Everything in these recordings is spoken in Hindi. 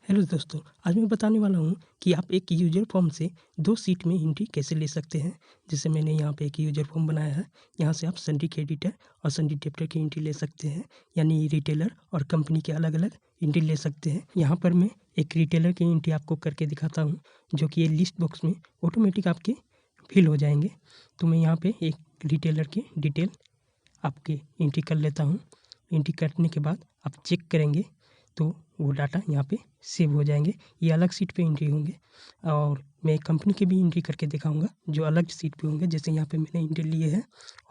हेलो दोस्तों, आज मैं बताने वाला हूँ कि आप एक यूज़र फॉर्म से 2 सीट में एंट्री कैसे ले सकते हैं। जैसे मैंने यहाँ पे एक यूज़र फॉर्म बनाया है, यहाँ से आप सन्डी क्रेडिटर और सन्डी डेब्टर की एंट्री ले सकते हैं, यानी रिटेलर और कंपनी के अलग-अलग एंट्री ले सकते हैं। यहाँ पर मैं एक रिटेलर की एंट्री आपको करके दिखाता हूँ, जो कि ये लिस्ट बॉक्स में ऑटोमेटिक आपके फिल हो जाएँगे। तो मैं यहाँ पे एक रिटेलर की डिटेल आपकी एंट्री कर लेता हूँ। एंट्री करने के बाद आप चेक करेंगे तो वो डाटा यहाँ पे सेव हो जाएंगे। ये अलग सीट पे एंट्री होंगे और मैं कंपनी के भी एंट्री करके दिखाऊंगा जो अलग सीट पे होंगे। जैसे यहाँ पे मैंने एंट्री लिए है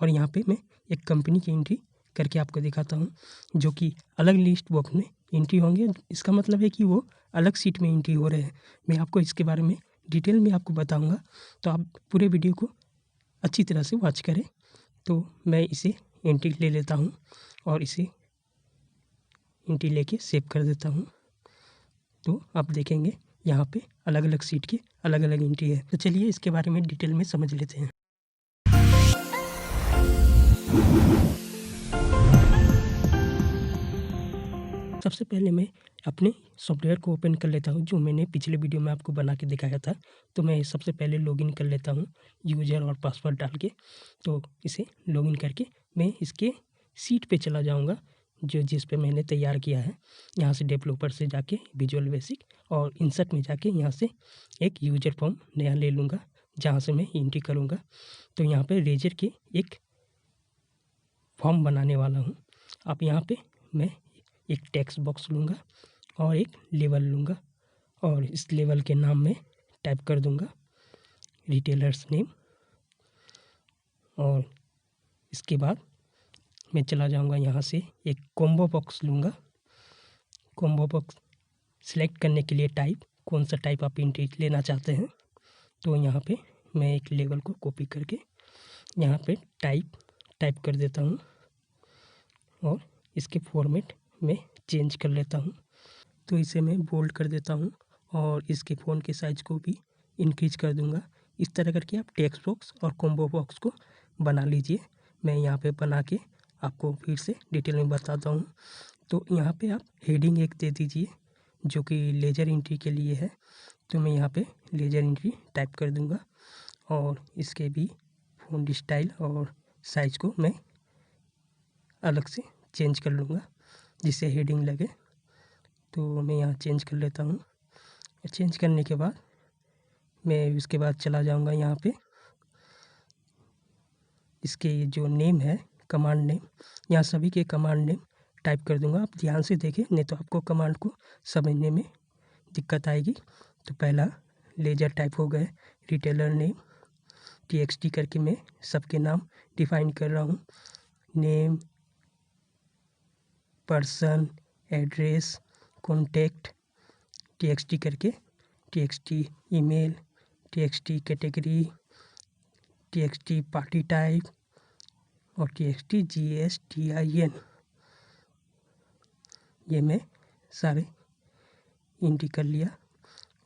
और यहाँ पे मैं एक कंपनी की एंट्री करके आपको दिखाता हूँ, जो कि अलग लिस्ट बॉक्स में एंट्री होंगे। इसका मतलब है कि वो अलग सीट में एंट्री हो रहे हैं। मैं आपको इसके बारे में डिटेल में आपको बताऊँगा, तो आप पूरे वीडियो को अच्छी तरह से वॉच करें। तो मैं इसे एंट्री ले लेता हूँ और इसे एंट्री लेके सेव कर देता हूँ। तो आप देखेंगे यहाँ पे अलग-अलग सीट की अलग-अलग एंट्री है। तो चलिए इसके बारे में डिटेल में समझ लेते हैं। सबसे पहले मैं अपने सॉफ्टवेयर को ओपन कर लेता हूँ, जो मैंने पिछले वीडियो में आपको बना के दिखाया था। तो मैं सबसे पहले लॉगिन कर लेता हूँ यूज़र और पासवर्ड डाल के। तो इसे लॉगिन करके मैं इसके सीट पे चला जाऊँगा जो जिस पे मैंने तैयार किया है। यहाँ से डेवलपर से जाके विजुअल बेसिक और इंसर्ट में जाके यहाँ से एक यूज़र फॉर्म नया ले लूँगा, जहाँ से मैं एंट्री करूँगा। तो यहाँ पे रेजर के एक फॉर्म बनाने वाला हूँ। अब यहाँ पे मैं एक टेक्स्ट बॉक्स लूँगा और एक लेबल लूँगा और इस लेबल के नाम में टाइप कर दूँगा रिटेलर्स नेम। और इसके बाद मैं चला जाऊँगा यहाँ से एक कॉम्बो बॉक्स लूँगा। कॉम्बो बॉक्स सिलेक्ट करने के लिए टाइप, कौन सा टाइप आप एंट्री लेना चाहते हैं। तो यहाँ पे मैं एक लेबल को कॉपी करके यहाँ पे टाइप कर देता हूँ और इसके फॉर्मेट में चेंज कर लेता हूँ। तो इसे मैं बोल्ड कर देता हूँ और इसके फ़ॉन्ट के साइज़ को भी इंक्रीज कर दूँगा। इस तरह करके आप टेक्स्ट बॉक्स और कॉम्बो बॉक्स को बना लीजिए। मैं यहाँ पे बना के आपको फिर से डिटेल में बताता हूँ। तो यहाँ पे आप हेडिंग एक दे दीजिए जो कि लेजर एंट्री के लिए है। तो मैं यहाँ पे लेजर एंट्री टाइप कर दूँगा और इसके भी फ़ॉन्ट स्टाइल और साइज़ को मैं अलग से चेंज कर लूँगा जिससे हेडिंग लगे। तो मैं यहाँ चेंज कर लेता हूँ। चेंज करने के बाद मैं उसके बाद चला जाऊँगा यहाँ पे इसके जो नेम है कमांड नेम, यहाँ सभी के कमांड नेम टाइप कर दूँगा। आप ध्यान से देखें, नहीं तो आपको कमांड को समझने में दिक्कत आएगी। तो पहला लेजर टाइप हो गए, रिटेलर नेम txt करके मैं सबके नाम डिफाइन कर रहा हूँ। Name, person, address, contact txt करके txt email, txt category, txt party type और txt GSTIN। ये मैं सारे एंट्री कर लिया।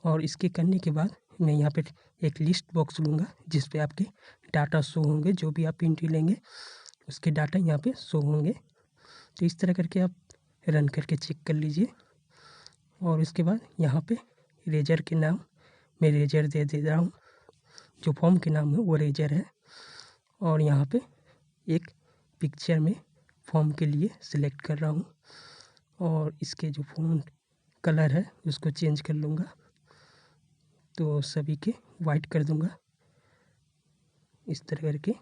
और इसके करने के बाद मैं यहाँ पे एक लिस्ट बॉक्स लूँगा जिस पे आपके डाटा शो होंगे। जो भी आप एंट्री लेंगे उसके डाटा यहाँ पे शो होंगे। तो इस तरह करके आप रन करके चेक कर लीजिए। और इसके बाद यहाँ पे रेजर के नाम मैं रेजर दे रहा हूँ, जो फॉर्म के नाम है वो रेजर है। और यहाँ पे एक पिक्चर में फॉर्म के लिए सिलेक्ट कर रहा हूँ और इसके जो फ़ॉन्ट कलर है उसको चेंज कर लूँगा। तो सभी के वाइट कर दूँगा इस तरह करके।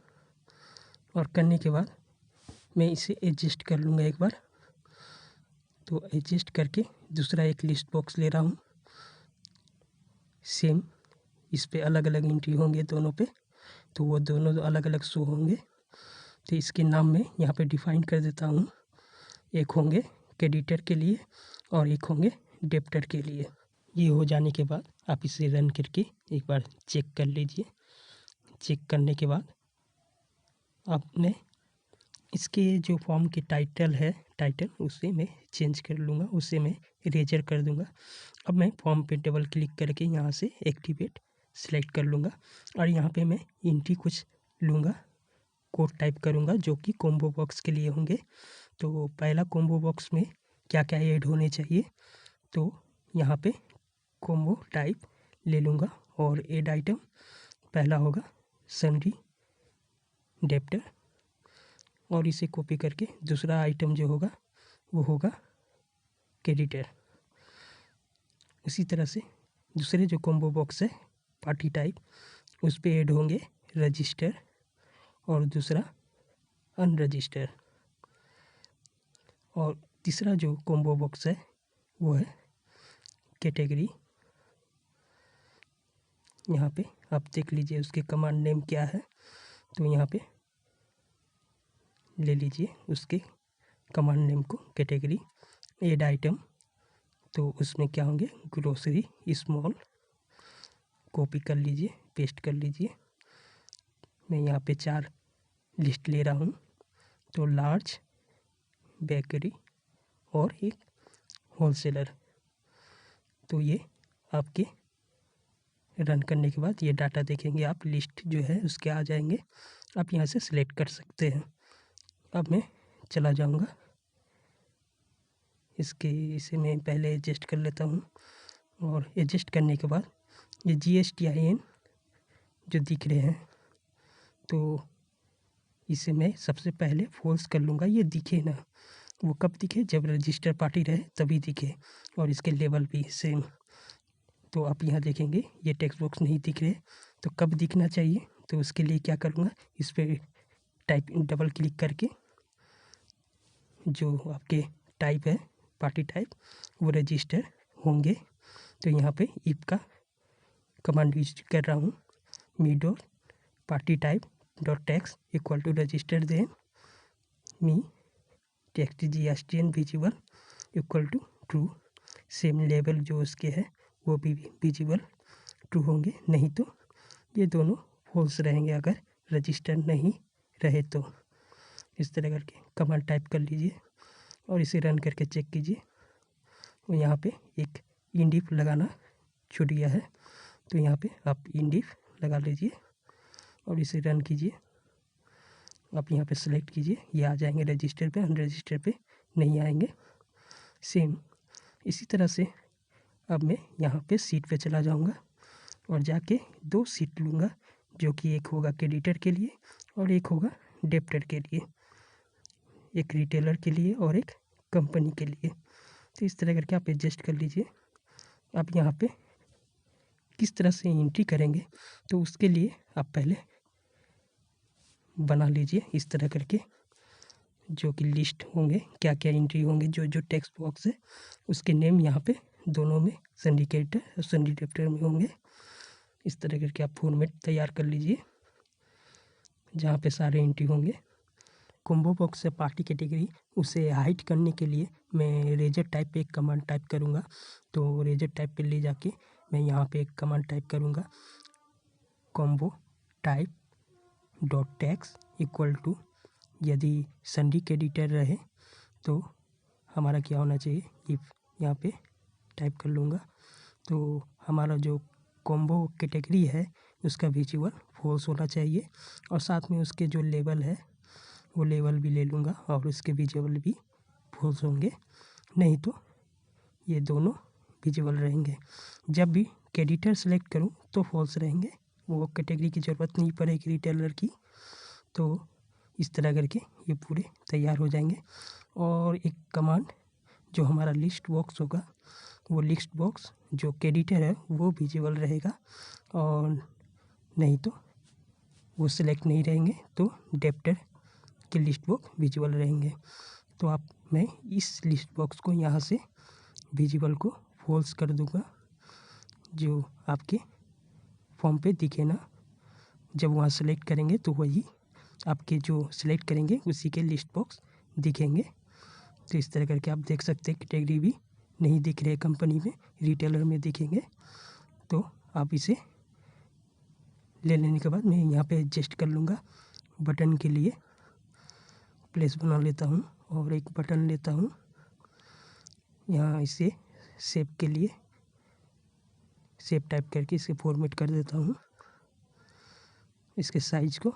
और करने के बाद मैं इसे एडजस्ट कर लूँगा एक बार। तो एडजस्ट करके दूसरा एक लिस्ट बॉक्स ले रहा हूँ, सेम इस पे अलग-अलग एंट्री होंगे दोनों पे, तो वो दोनों अलग अलग शो होंगे। तो इसके नाम में यहाँ पे डिफाइन कर देता हूँ। एक होंगे क्रेडिटर के लिए और एक होंगे डेब्टर के लिए। ये हो जाने के बाद आप इसे रन करके एक बार चेक कर लीजिए। चेक करने के बाद आपने इसके जो फॉर्म के टाइटल उसे मैं चेंज कर लूँगा, उसे मैं इरेजर कर दूँगा। अब मैं फॉर्म पे डबल क्लिक करके यहाँ से एक्टिवेट सेलेक्ट कर लूँगा और यहाँ पे मैं एंट्री कुछ लूँगा, कोड टाइप करूँगा जो कि कॉम्बो बॉक्स के लिए होंगे। तो पहला कॉम्बो बॉक्स में क्या क्या ऐड होने चाहिए, तो यहाँ पे कॉम्बो टाइप ले लूँगा और ऐड आइटम पहला होगा सन्डी डेप्टर और इसे कॉपी करके दूसरा आइटम जो होगा वो होगा क्रेडिटर। इसी तरह से दूसरे जो कॉम्बो बॉक्स है पार्टी टाइप उस पे ऐड होंगे रजिस्टर और दूसरा अनरजिस्टर। और तीसरा जो कॉम्बो बॉक्स है वो है कैटेगरी। यहाँ पे आप देख लीजिए उसके कमांड नेम क्या है, तो यहाँ पे ले लीजिए उसके कमांड नेम को कैटेगरी। ऐड आइटम तो उसमें क्या होंगे ग्रोसरी स्मॉल, कॉपी कर लीजिए पेस्ट कर लीजिए। मैं यहाँ पे 4 लिस्ट ले रहा हूँ, तो लार्ज, बेकरी और एक होलसेलर। तो ये आपके रन करने के बाद ये डाटा देखेंगे आप, लिस्ट जो है उसके आ जाएंगे, आप यहाँ से सिलेक्ट कर सकते हैं। अब मैं चला जाऊँगा इसे मैं पहले एडजस्ट कर लेता हूँ और एडजस्ट करने के बाद ये GSTIN जो दिख रहे हैं तो इसे मैं सबसे पहले फॉल्स कर लूँगा। ये दिखे ना, वो कब दिखे जब रजिस्टर पार्टी रहे तभी दिखे, और इसके लेवल भी सेम। तो आप यहाँ देखेंगे ये टेक्स्ट बॉक्स नहीं दिख रहे, तो कब दिखना चाहिए, तो उसके लिए क्या करूँगा इस पर डबल क्लिक करके जो आपके टाइप है पार्टी टाइप वो रजिस्टर होंगे। तो यहाँ पे इफ का कमांड यूज कर रहा हूँ, me dot party type dot text equal to register then me text GSTN visible equal to true. Same level जो उसके है वो भी विजिबल ट्रू होंगे, नहीं तो ये दोनों फॉल्स रहेंगे अगर रजिस्टर नहीं रहे तो। इस तरह करके कमांड टाइप कर लीजिए और इसे रन करके चेक कीजिए। और यहाँ पे एक इंडिफ लगाना छूट गया है, तो यहाँ पे आप इंडिफ लगा लीजिए और इसे रन कीजिए। आप यहाँ पे सेलेक्ट कीजिए, ये आ जाएंगे रजिस्टर पे, अनरजिस्टर पे नहीं आएंगे। सेम इसी तरह से अब मैं यहाँ पे सीट पे चला जाऊँगा और जाके 2 सीट लूँगा, जो कि एक होगा क्रेडिटर के लिए और एक होगा डेप्टर के लिए, एक रिटेलर के लिए और एक कंपनी के लिए। तो इस तरह करके आप एडजस्ट कर लीजिए। आप यहाँ पे किस तरह से एंट्री करेंगे तो उसके लिए आप पहले बना लीजिए इस तरह करके, जो कि लिस्ट होंगे क्या क्या एंट्री होंगे, जो जो टेक्स्ट बॉक्स है उसके नेम यहाँ पे दोनों में सन्डी क्रेडिटर और सन्डी डेप्टर में होंगे। इस तरह करके आप फॉर्मेट तैयार कर लीजिए जहाँ पे सारे एंट्री होंगे। कॉम्बो बॉक्स से पार्टी कैटेगरी उसे हाइड करने के लिए मैं रेजर टाइप पे एक कमांड टाइप करूँगा। तो रेजर टाइप पे ले जाके मैं यहाँ पे एक कमांड टाइप करूँगा, combo type dot text equal to, यदि सन्डी क्रेडिटर रहे तो हमारा क्या होना चाहिए, इफ यहाँ पे टाइप कर लूँगा। तो हमारा जो कॉम्बो कैटेगरी है उसका विजुअल फॉल्स होना चाहिए और साथ में उसके जो लेवल है वो लेवल भी ले लूँगा और उसके विजुअल भी फॉल्स होंगे, नहीं तो ये दोनों विजुअल रहेंगे। जब भी क्रेडिटर सेलेक्ट करूँ तो फॉल्स रहेंगे, वो कैटेगरी की ज़रूरत नहीं पड़ेगी रिटेलर की। तो इस तरह करके ये पूरे तैयार हो जाएंगे। और एक कमांड जो हमारा लिस्ट बॉक्स होगा, वो लिस्ट बॉक्स जो क्रेडिटर है वो विजिबल रहेगा और नहीं तो वो सिलेक्ट नहीं रहेंगे, तो डेप्टर के लिस्ट बॉक्स विजिबल रहेंगे। तो मैं इस लिस्ट बॉक्स को यहाँ से विजिबल को फॉल्स कर दूँगा, जो आपके फॉर्म पे दिखे ना। जब वहाँ सेलेक्ट करेंगे तो वही आपके जो सिलेक्ट करेंगे उसी के लिस्ट बॉक्स दिखेंगे। तो इस तरह करके आप देख सकते हैं कैटेगरी भी नहीं दिख रहे कंपनी में, रिटेलर में दिखेंगे। तो आप इसे ले लेने के बाद मैं यहाँ पे एडजस्ट कर लूँगा। बटन के लिए प्लेस बना लेता हूँ और एक बटन लेता हूँ यहाँ, इसे शेप के लिए शेप टाइप करके इसे फॉर्मेट कर देता हूँ। इसके साइज को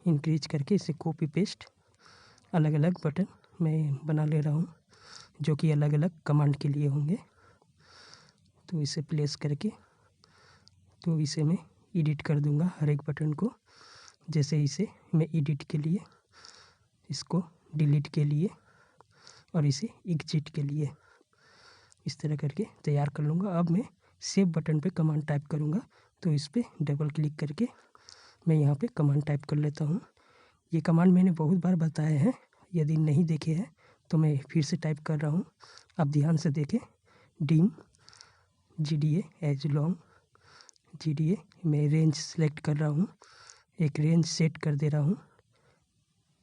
इंक्रीज करके इसे कॉपी पेस्ट अलग अलग बटन मैं बना ले रहा हूँ, जो कि अलग अलग कमांड के लिए होंगे। तो इसे प्लेस करके तो इसे मैं एडिट कर दूंगा हर एक बटन को। जैसे इसे मैं एडिट के लिए, इसको डिलीट के लिए और इसे एग्जिट के लिए इस तरह करके तैयार कर लूँगा। अब मैं सेव बटन पे कमांड टाइप करूँगा, तो इस पर डबल क्लिक करके मैं यहाँ पे कमांड टाइप कर लेता हूँ। ये कमांड मैंने बहुत बार बताए हैं, यदि नहीं देखे हैं तो मैं फिर से टाइप कर रहा हूँ, आप ध्यान से देखें। Dim GDA as long GDA, मैं रेंज सेलेक्ट कर रहा हूँ, एक रेंज सेट कर दे रहा हूँ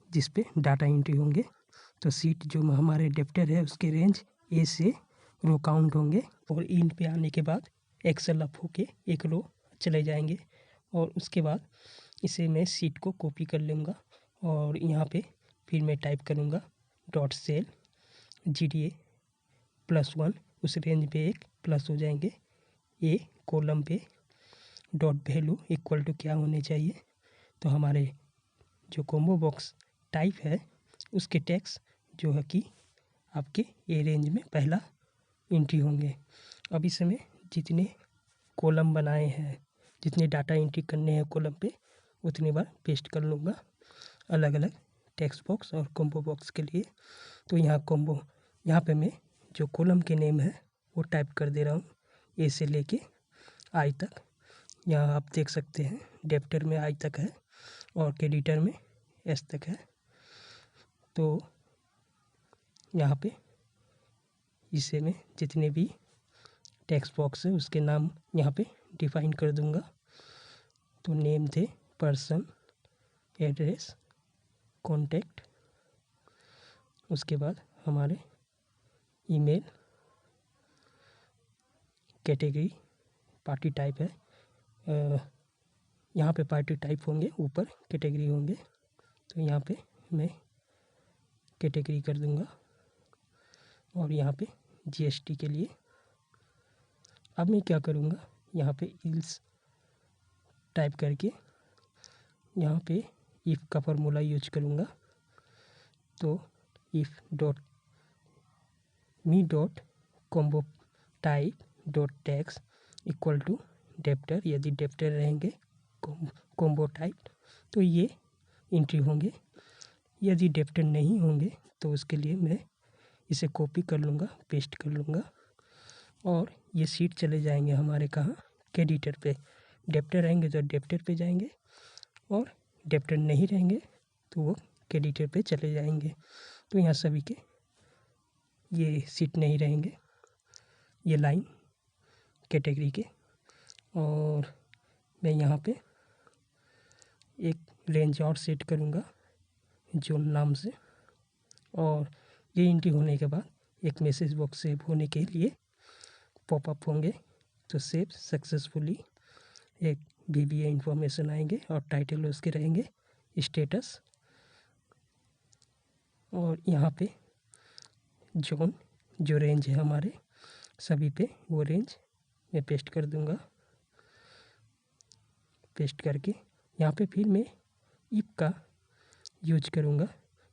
जिस पे डाटा एंट्री होंगे। तो सीट जो हमारे एडेप्टर है उसके रेंज ए से रो काउंट होंगे और इन पे आने के बाद एक्सेल अप होके एक रो चले जाएंगे। और उसके बाद इसे मैं सीट को कॉपी कर लूँगा और यहाँ पे फिर मैं टाइप करूँगा .cell GDA +1, उस रेंज पे एक प्लस हो जाएंगे। ए कॉलम पे .value इक्वल टू क्या होने चाहिए, तो हमारे जो कॉम्बो बॉक्स टाइप है उसके टैग्स जो है कि आपके ए रेंज में पहला एंट्री होंगे। अब इसमें जितने कॉलम बनाए हैं, जितने डाटा एंट्री करने हैं कॉलम पे, उतनी बार पेस्ट कर लूँगा अलग अलग टेक्स्ट बॉक्स और कॉम्बो बॉक्स के लिए। तो यहाँ पे मैं जो कॉलम के नेम है वो टाइप कर दे रहा हूँ, ए से लेके आई तक। यहाँ आप देख सकते हैं डेप्टर में आई तक है और क्रेडिटर में एस तक है। तो यहाँ पे इसे मैं जितने भी टेक्स्ट बॉक्स है उसके नाम यहाँ पे डिफाइन कर दूँगा। तो name the person, address, contact, उसके बाद हमारे ईमेल, कैटेगरी, पार्टी टाइप है, यहाँ पे पार्टी टाइप होंगे, ऊपर कैटेगरी होंगे। तो यहाँ पे मैं कैटेगरी कर दूँगा और यहाँ पे GST के लिए अब मैं क्या करूँगा, यहाँ पे इल्स टाइप करके यहाँ पे इफ़ का फार्मूला यूज करूँगा। तो if dot me dot combo type dot tags equal to debtor, यदि डेप्टर रहेंगे कॉम्बो टाइप तो ये एंट्री होंगे, यदि डेप्टर नहीं होंगे तो उसके लिए मैं इसे कॉपी कर लूँगा, पेस्ट कर लूँगा और ये सीट चले जाएंगे हमारे कहाँ, कैडिटर पे। डेप्टर रहेंगे तो डेप्टर पे जाएंगे और डेप्टर नहीं रहेंगे तो वो कैडिटर पे चले जाएंगे। तो यहाँ सभी के ये सीट नहीं रहेंगे, ये लाइन कैटेगरी के। और मैं यहाँ पे एक रेंज और सेट करूँगा जोन नाम से, और ये एंट्री होने के बाद एक मैसेज बॉक्स सेव होने के लिए पॉपअप होंगे। तो सेव सक्सेसफुली एक VBA इंफॉर्मेशन आएंगे और टाइटल उसके रहेंगे स्टेटस। और यहाँ पे जोन जो रेंज है हमारे सभी पे, वो रेंज मैं पेस्ट कर दूँगा। पेस्ट करके यहाँ पे फिर मैं इफ का यूज करूँगा।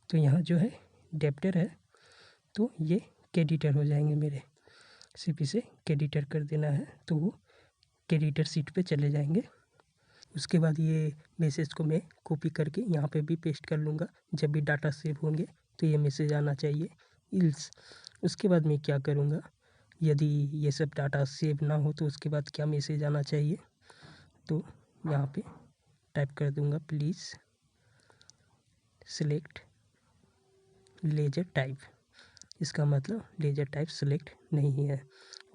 तो यहाँ जो है डेप्टर है तो ये कैडिटर हो जाएंगे मेरे, सिर्फ इसे कैडिटर कर देना है तो वो कैडिटर सीट पे चले जाएंगे। उसके बाद ये मैसेज को मैं कॉपी करके यहाँ पे भी पेस्ट कर लूँगा, जब भी डाटा सेव होंगे तो ये मैसेज आना चाहिए इल्स। उसके बाद मैं क्या करूँगा, यदि ये सब डाटा सेव ना हो तो उसके बाद क्या मैसेज आना चाहिए, तो यहाँ पे टाइप कर दूँगा प्लीज़ सिलेक्ट लेजर टाइप। इसका मतलब लेजर टाइप सिलेक्ट नहीं है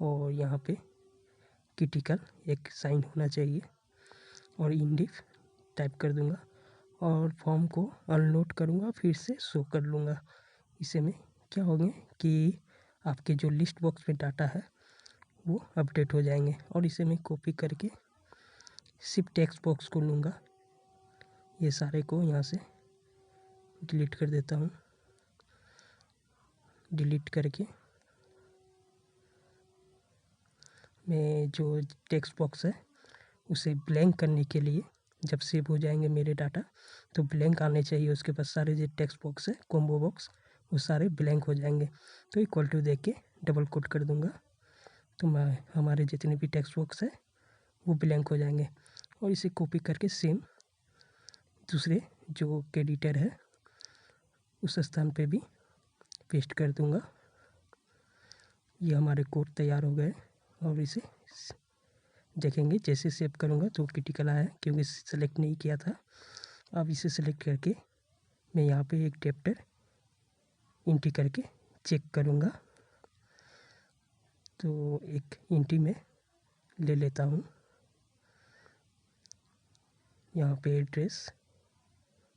और यहाँ पे क्रिटिकल एक साइन होना चाहिए और इंडिफ टाइप कर दूँगा और फॉर्म को अनलोड करूँगा, फिर से शो कर लूँगा। इसे में क्या होंगे कि आपके जो लिस्ट बॉक्स में डाटा है वो अपडेट हो जाएंगे। और इसे मैं कॉपी करके सिर्फ टेक्स्ट बॉक्स को लूँगा, ये सारे को यहाँ से डिलीट कर देता हूँ। डिलीट करके मैं जो टेक्स्ट बॉक्स है उसे ब्लैंक करने के लिए, जब सेव हो जाएंगे मेरे डाटा तो ब्लैंक आने चाहिए, उसके बाद सारे जो टेक्स्ट बॉक्स है कॉम्बो बॉक्स वो सारे ब्लैंक हो जाएंगे। तो इक्वल टू देख के डबल कोट कर दूंगा तो हमारे जितने भी टेक्स्ट बॉक्स है वो ब्लैंक हो जाएंगे। और इसे कॉपी करके सेम दूसरे जो एडिटर है उस स्थान पे भी पेस्ट कर दूंगा। ये हमारे कोड तैयार हो गए और इसे देखेंगे जैसे सेव करूँगा तो क्रिटिकल आया है क्योंकि सेलेक्ट नहीं किया था। अब इसे सेलेक्ट करके मैं यहाँ पे एक एडेप्टर एंट्री करके चेक करूँगा। तो एक एंट्री में ले लेता हूँ। यहाँ पे address,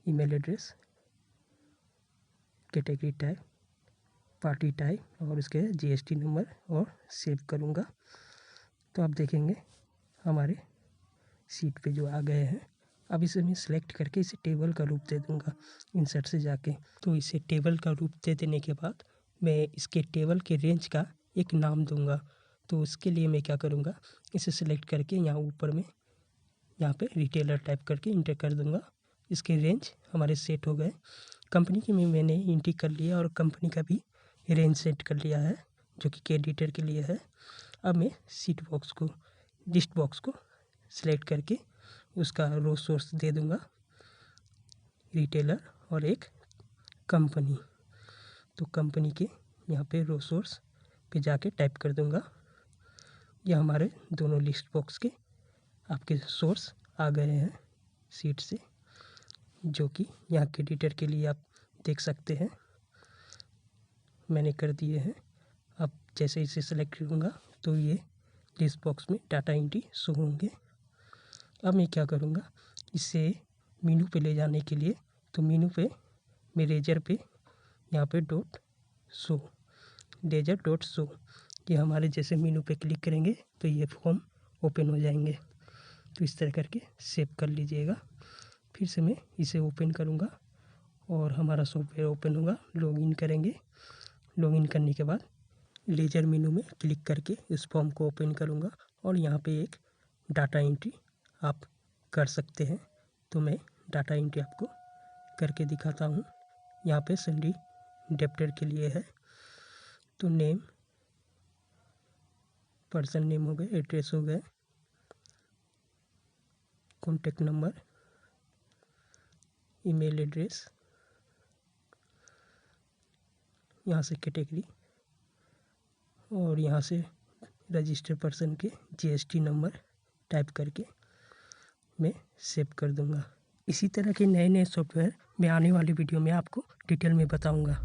email address, category type, party type और उसके जीएसटी नंबर और सेव करूँगा। तो आप देखेंगे हमारे सीट पे जो आ गए हैं। अब इसे मैं सिलेक्ट करके इसे टेबल का रूप दे दूँगा इंसर्ट से जाके। तो इसे टेबल का रूप दे देने के बाद मैं इसके टेबल के रेंज का एक नाम दूँगा। तो उसके लिए मैं क्या करूँगा, इसे सिलेक्ट करके यहाँ ऊपर में यहाँ पे रिटेलर टाइप करके इंटर कर दूँगा। इसके रेंज हमारे सेट हो गए। कंपनी की मैंने एंट्री कर लिया और कंपनी का भी रेंज सेट कर लिया है जो कि एडिटर के लिए है। अब मैं सीट बॉक्स को, लिस्ट बॉक्स को सिलेक्ट करके उसका रो सोर्स दे दूँगा रिटेलर और एक कंपनी। तो कंपनी के यहाँ पे रो सोर्स पे जाके टाइप कर दूँगा। यह हमारे दोनों लिस्ट बॉक्स के आपके सोर्स आ गए हैं सीट से, जो कि यहाँ के एडिटर के लिए आप देख सकते हैं मैंने कर दिए हैं। अब जैसे इसे सेलेक्ट करूँगा तो ये लिस्ट बॉक्स में डाटा एंट्री शो होंगे। अब मैं क्या करूँगा, इसे मेनू पे ले जाने के लिए तो मेनू पे मैं रेजर पे यहाँ पे डॉट शो, रेजर डॉट शो, ये हमारे जैसे मेनू पे क्लिक करेंगे तो ये फॉर्म ओपन हो जाएंगे। तो इस तरह करके सेव कर लीजिएगा। फिर से मैं इसे ओपन करूँगा और हमारा सॉफ्टवेयर ओपन होगा। लॉगिन करेंगे। लॉगिन करने के बाद लेजर मेनू में क्लिक करके इस फॉर्म को ओपन करूँगा और यहाँ पे एक डाटा एंट्री आप कर सकते हैं। तो मैं डाटा एंट्री आपको करके दिखाता हूँ। यहाँ पे सैलरी डेप्टर के लिए है। तो नेम, पर्सन नेम हो गए, एड्रेस हो गए, कॉन्टेक्ट नंबर, ईमेल एड्रेस, यहाँ से कैटेगरी और यहाँ से रजिस्टर्ड पर्सन के जीएसटी नंबर टाइप करके मैं सेव कर दूँगा। इसी तरह के नए नए सॉफ्टवेयर मैं आने वाली वीडियो में आपको डिटेल में बताऊँगा।